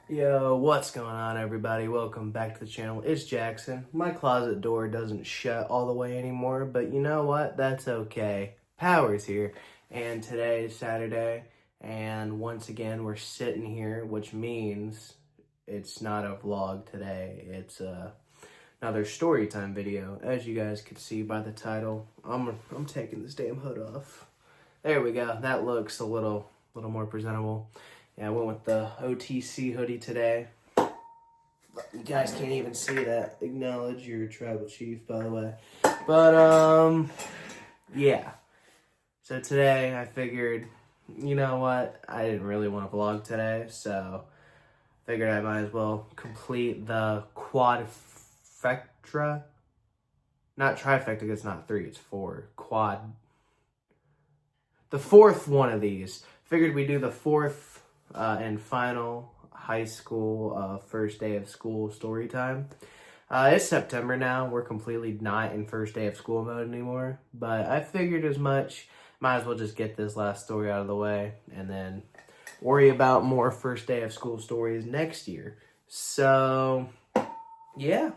Yo, what's going on, everybody? Welcome back to the channel. It's Jackson. My closet door doesn't shut all the way anymore, but you know what? That's okay. Power's here, and today is Saturday, and once again, we're sitting here, which means it's not a vlog today. It's another story time video. As you guys can see by the title, I'm taking this damn hood off. There we go. That looks a little more presentable. Yeah, I went with the OTC hoodie today. You guys can't even see that. Acknowledge your tribal chief, by the way. But, yeah. So today I figured, you know what? I didn't really want to vlog today, so I figured I might as well complete the quadfecta. Not trifecta, it's not 3, it's 4. Quad. The fourth one of these. Figured we'd do the fourth and final high school first day of school story time. It's September now. We're completely not in first day of school mode anymore. But I figured as much. Might as well just get this last story out of the way and then worry about more first day of school stories next year. So, yeah.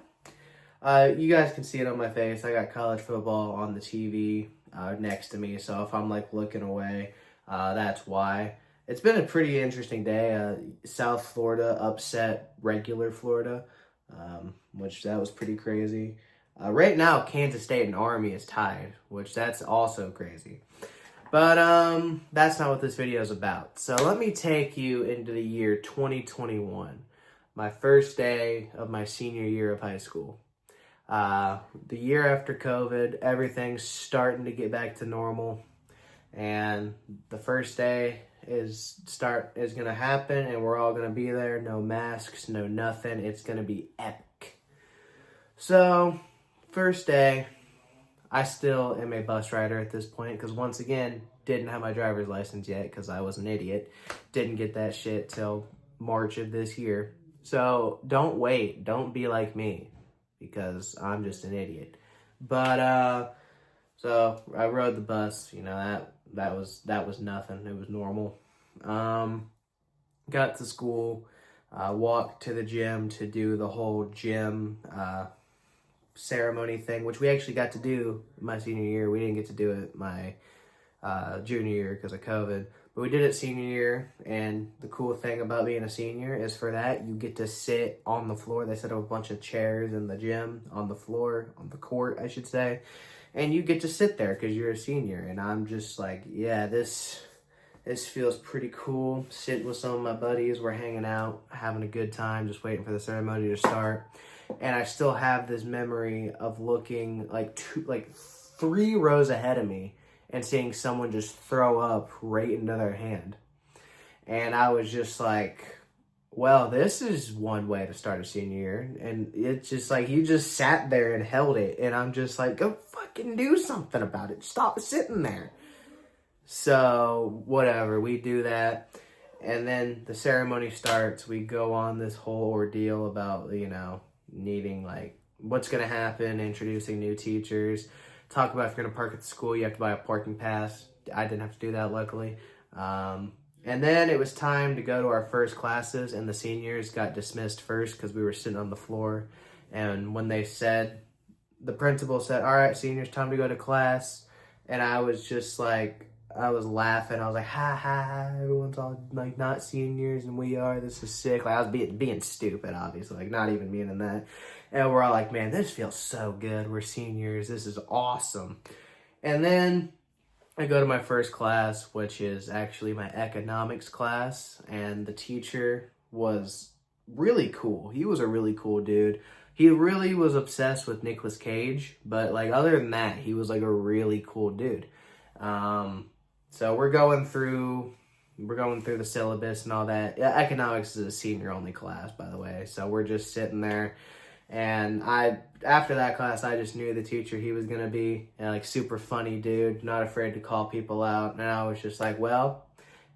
You guys can see it on my face. I got college football on the TV next to me. So if I'm like looking away, that's why. It's been a pretty interesting day. South Florida upset regular Florida, which that was pretty crazy. Right now, Kansas State and Army is tied, which that's also crazy. But that's not what this video is about. So let me take you into the year 2021, my first day of my senior year of high school. The year after COVID, everything's starting to get back to normal. And the first day is gonna happen, and we're all gonna be there. No masks, no nothing. It's gonna be epic. So, first day, I still am a bus rider at this point because once again, didn't have my driver's license yet because I was an idiot. Didn't get that shit till March of this year. So don't wait. Don't be like me because I'm just an idiot. But so I rode the bus. You know that was nothing. It was normal. Got to school, walked to the gym to do the whole gym ceremony thing, which we actually got to do my senior year. We didn't get to do it my junior year because of COVID, but we did it senior year. And the cool thing about being a senior is for that, you get to sit on the floor. They set up a bunch of chairs in the gym on the floor, on the court, I should say. And you get to sit there because you're a senior. And I'm just like, yeah, this feels pretty cool. Sitting with some of my buddies. We're hanging out, having a good time, just waiting for the ceremony to start. And I still have this memory of looking like 3 rows ahead of me and seeing someone just throw up right into their hand. And I was just like, well, this is one way to start a senior year. And it's just like, you just sat there and held it. And I'm just like, go fucking do something about it. Stop sitting there. So, whatever, we do that. And then the ceremony starts. We go on this whole ordeal about, needing, what's going to happen, introducing new teachers. Talk about if you're going to park at the school, you have to buy a parking pass. I didn't have to do that, luckily. And then it was time to go to our first classes, and the seniors got dismissed first because we were sitting on the floor. And when the principal said, all right, seniors, time to go to class. And I was just like, I was laughing. I was like, ha, ha, ha, everyone's all like not seniors and we are. This is sick. Like I was being stupid, obviously, like not even meaning that. And we're all like, man, this feels so good. We're seniors. This is awesome. And then I go to my first class, which is actually my economics class. And the teacher was really cool. He was a really cool dude. He really was obsessed with Nicolas Cage. But like other than that, he was like a really cool dude. So we're going through the syllabus and all that. Economics is a senior only class, by the way. So we're just sitting there, and after that class, I just knew the teacher, he was gonna be super funny dude, not afraid to call people out, and I was just like, well,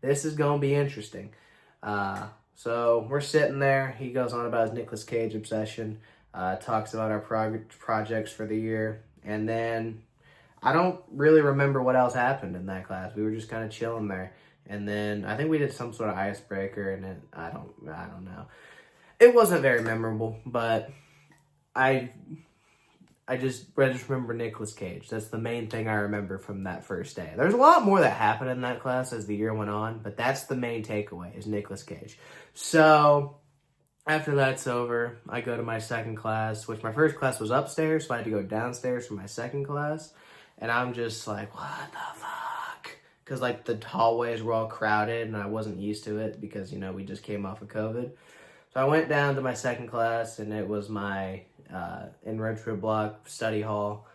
this is gonna be interesting. So we're sitting there. He goes on about his Nicolas Cage obsession, talks about our projects for the year, and then I don't really remember what else happened in that class. We were just kind of chilling there. And then I think we did some sort of icebreaker, and I don't know. It wasn't very memorable, but I just remember Nicolas Cage. That's the main thing I remember from that first day. There's a lot more that happened in that class as the year went on, but that's the main takeaway is Nicolas Cage. So after that's over, I go to my second class, which my first class was upstairs, so I had to go downstairs for my second class. And I'm just like, what the fuck? Because like the hallways were all crowded and I wasn't used to it because, we just came off of COVID. So I went down to my second class, and it was my in Redwood Block study hall.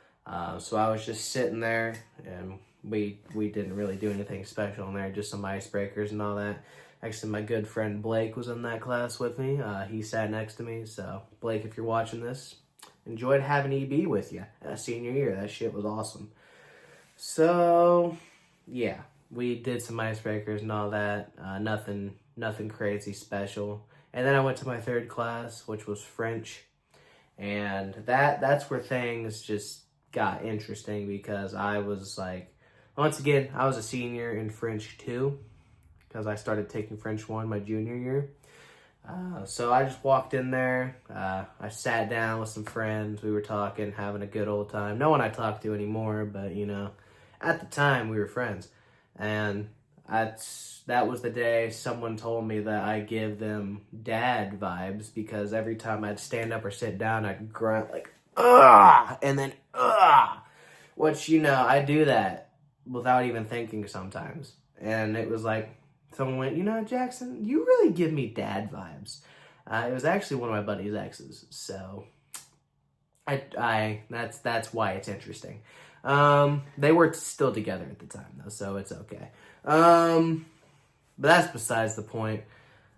So I was just sitting there, and we didn't really do anything special in there, just some icebreakers and all that. Actually, my good friend Blake was in that class with me. He sat next to me. So Blake, if you're watching this, enjoyed having EB with you senior year. That shit was awesome. So yeah, we did some icebreakers and all that. Nothing crazy special. And then I went to my third class, which was French. And that's where things just got interesting because I was like, once again, I was a senior in French 2 because I started taking French 1 my junior year. So I just walked in there. I sat down with some friends. We were talking, having a good old time. No one I talk to anymore, but, at the time we were friends. And that was the day someone told me that I give them dad vibes because every time I'd stand up or sit down, I'd grunt like, ugh, and then, ugh, which, I do that without even thinking sometimes. And it was like, someone went, Jackson, you really give me dad vibes. It was actually one of my buddy's exes. So that's why it's interesting. They were still together at the time though, so it's okay. But that's besides the point.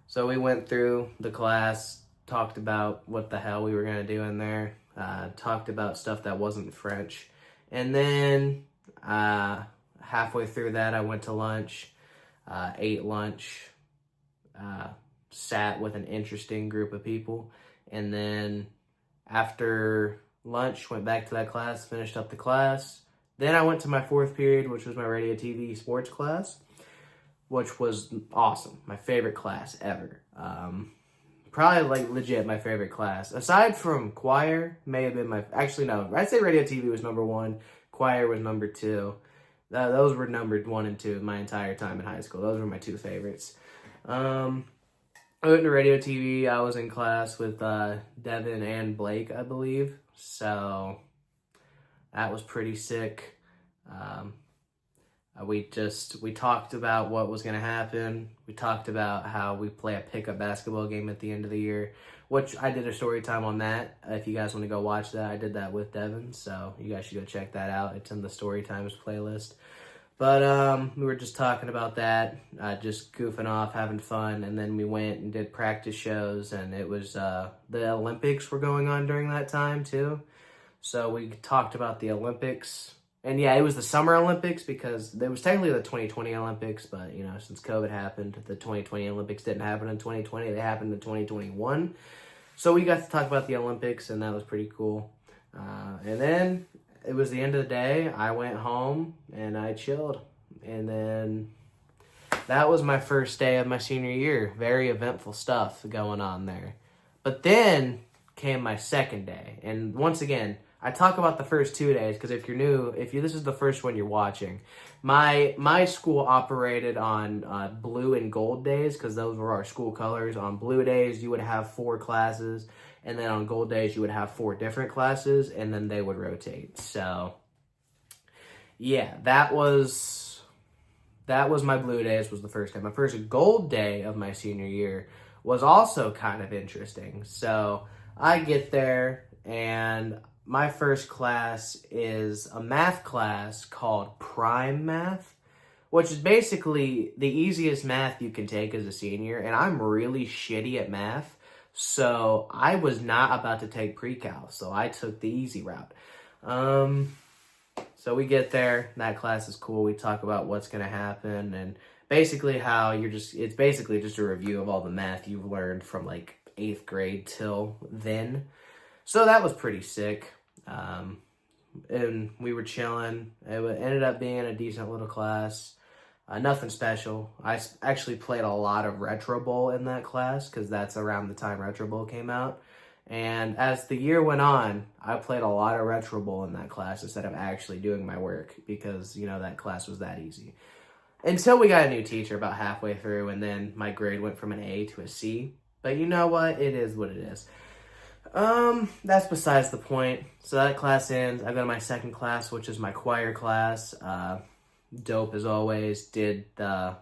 So we went through the class, talked about what the hell we were going to do in there, talked about stuff that wasn't French. And then halfway through that, I went to lunch, ate lunch, sat with an interesting group of people. And then after lunch, went back to that class, finished up the class. Then I went to my fourth period, which was my radio TV sports class, which was awesome. My favorite class ever. Probably like legit my favorite class. Aside from choir, may have been actually no, I'd say radio TV was number 1. Choir was number 2. Those were numbered 1 and 2 my entire time in high school. Those were my 2 favorites. I went to radio TV. I was in class with Devin and Blake, I believe. So that was pretty sick. We talked about what was going to happen. We talked about how we play a pickup basketball game at the end of the year, which I did a story time on that. If you guys want to go watch that, I did that with Devin, so you guys should go check that out. It's in the story times playlist. But we were just talking about that, just goofing off, having fun, and then we went and did practice shows, and it was the Olympics were going on during that time too. So we talked about the Olympics. And yeah, it was the Summer Olympics because it was technically the 2020 Olympics, but since COVID happened, the 2020 Olympics didn't happen in 2020. They happened in 2021. So we got to talk about the Olympics, and that was pretty cool. And then it was the end of the day. I went home and I chilled. And then that was my first day of my senior year. Very eventful stuff going on there. But then came my second day. And once again, I talk about the first 2 days because if you're new, this is the first one you're watching, my school operated on blue and gold days because those were our school colors. On blue days, you would have 4 classes, and then on gold days, you would have 4 different classes, and then they would rotate. So, yeah, that was my blue days was the first day. My first gold day of my senior year was also kind of interesting. So I get there, and my first class is a math class called Prime Math, which is basically the easiest math you can take as a senior, and I'm really shitty at math, so I was not about to take pre-cal, so I took the easy route. So we get there, that class is cool, we talk about what's going to happen, and basically how it's basically just a review of all the math you've learned from like 8th grade till then. So that was pretty sick. And we were chilling. It ended up being a decent little class. Nothing special. Actually played a lot of Retro Bowl in that class because that's around the time Retro Bowl came out. And as the year went on, I played a lot of Retro Bowl in that class instead of actually doing my work because, that class was that easy. Until we got a new teacher about halfway through, and then my grade went from an A to a C. But you know what? It is what it is. That's besides the point. So that class ends. I go to my second class, which is my choir class. Dope as always. Did the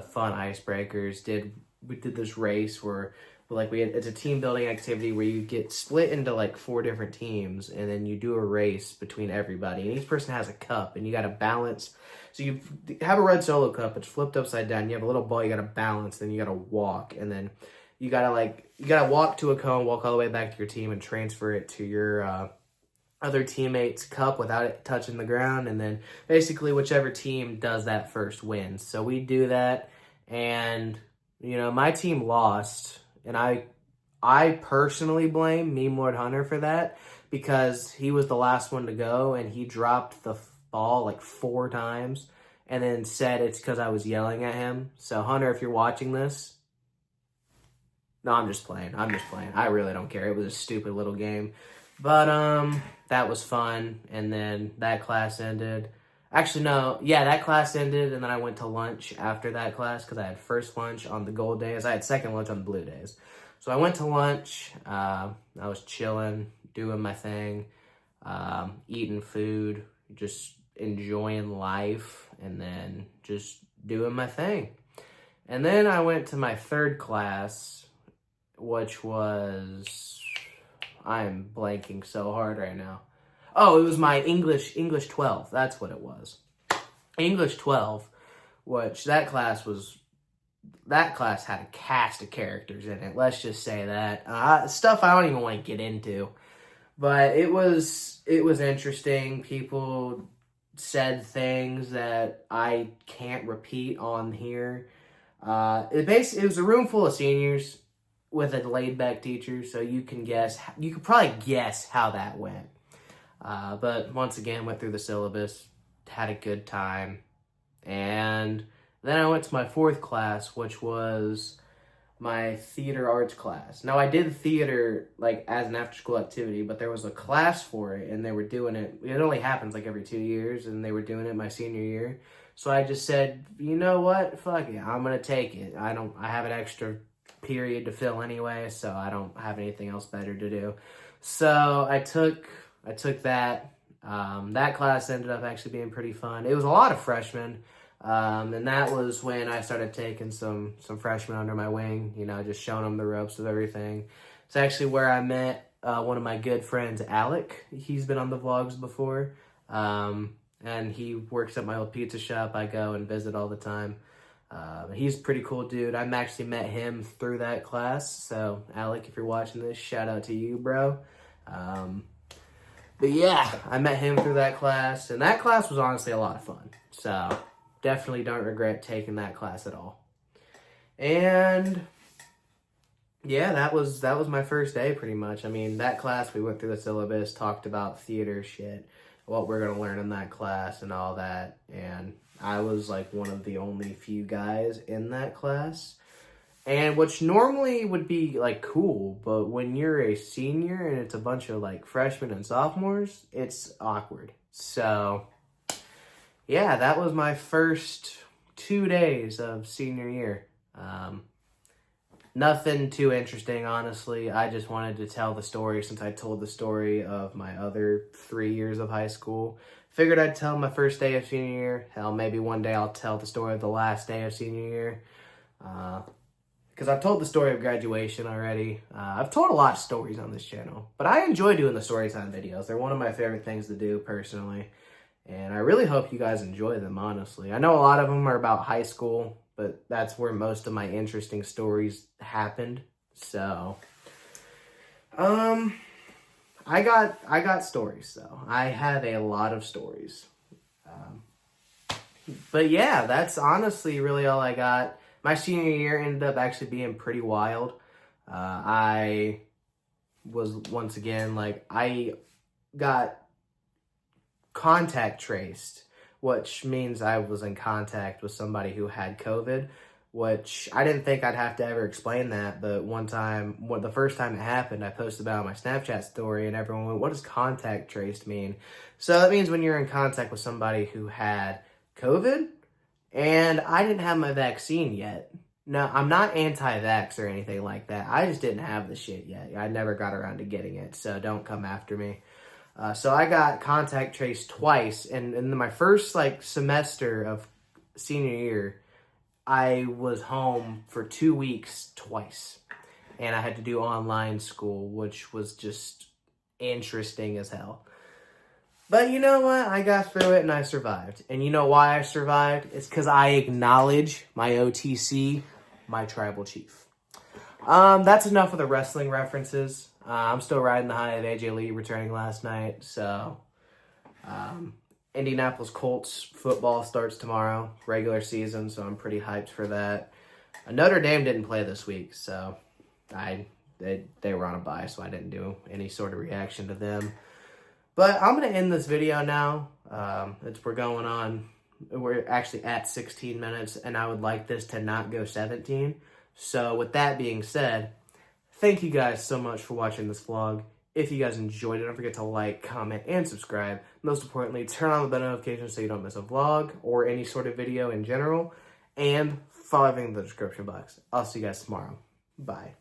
fun icebreakers. We did this race where it's a team building activity where you get split into like 4 different teams, and then you do a race between everybody, and each person has a cup, and you got to balance. So you have a red Solo cup, it's flipped upside down, you have a little ball you got to balance, then you got to walk, and then you got to walk to a cone, walk all the way back to your team, and transfer it to your other teammate's cup without it touching the ground, and then basically whichever team does that first wins. So we do that, and my team lost. And I personally blame Meme Lord Hunter for that because he was the last one to go and he dropped the ball like 4 times and then said it's because I was yelling at him. So Hunter, if you're watching this, no, I'm just playing. I really don't care. It was a stupid little game. But that was fun. And then that class ended. Actually, no. Yeah, that class ended, and then I went to lunch after that class because I had first lunch on the gold days. I had second lunch on the blue days. So I went to lunch. I was chilling, doing my thing, eating food, just enjoying life, and then just doing my thing. And then I went to my third class, which was... I'm blanking so hard right now. Oh, it was my English 12. That's what it was. English 12, which that class had a cast of characters in it. Let's just say that. Stuff I don't even want to get into. But it was interesting. People said things that I can't repeat on here. It was a room full of seniors with a laid-back teacher, so you could probably guess how that went. But once again, went through the syllabus, had a good time, and then I went to my 4th class, which was my theater arts class. Now, I did theater, as an after-school activity, but there was a class for it, and they were doing it. It only happens, every 2 years, and they were doing it my senior year. So I just said, you know what? Fuck it. I'm going to take it. I have an extra period to fill anyway, so I don't have anything else better to do. So I took that. That class ended up actually being pretty fun. It was a lot of freshmen, and that was when I started taking some freshmen under my wing, just showing them the ropes of everything. It's actually where I met one of my good friends, Alec. He's been on the vlogs before, and he works at my old pizza shop. I go and visit all the time. He's a pretty cool dude. I actually met him through that class, so Alec, if you're watching this, shout out to you, bro. But yeah, I met him through that class, and that class was honestly a lot of fun. So definitely don't regret taking that class at all. And yeah, that was my first day pretty much. I mean, that class, we went through the syllabus, talked about theater shit, what we're going to learn in that class and all that. And I was one of the only few guys in that class. And which normally would be cool, but when you're a senior and it's a bunch of freshmen and sophomores, it's awkward. So yeah, that was my first 2 days of senior year. Nothing too interesting, honestly. I just wanted to tell the story since I told the story of my other 3 years of high school. Figured I'd tell my first day of senior year. Hell, maybe one day I'll tell the story of the last day of senior year. Because I've told the story of graduation already. I've told a lot of stories on this channel. But I enjoy doing the story time videos. They're one of my favorite things to do, personally. And I really hope you guys enjoy them, honestly. I know a lot of them are about high school, but that's where most of my interesting stories happened. So, I got stories, though. I have a lot of stories. But yeah, that's honestly really all I got. My senior year ended up actually being pretty wild. I was, once again, I got contact traced which means I was in contact with somebody who had COVID, which I didn't think I'd have to ever explain that. But the first time it happened, I posted about it on my Snapchat story, and everyone went, "What does contact traced mean?" So that means when you're in contact with somebody who had COVID, and I didn't have my vaccine yet. No, I'm not anti-vax or anything like that. I just didn't have the shit yet. I never got around to getting it, so don't come after me. So I got contact traced twice, and in my first semester of senior year, I was home for 2 weeks twice, and I had to do online school, which was just interesting as hell. But you know what? I got through it and I survived. And you know why I survived? It's because I acknowledge my OTC, my tribal chief. That's enough of the wrestling references. I'm still riding the high of AJ Lee returning last night. So, Indianapolis Colts football starts tomorrow, regular season. So I'm pretty hyped for that. Notre Dame didn't play this week, so they were on a bye, so I didn't do any sort of reaction to them. But I'm going to end this video now. We're actually at 16 minutes, and I would like this to not go 17. So with that being said, thank you guys so much for watching this vlog. If you guys enjoyed it, don't forget to like, comment, and subscribe. Most importantly, turn on the bell notifications so you don't miss a vlog or any sort of video in general. And follow everything in the description box. I'll see you guys tomorrow. Bye.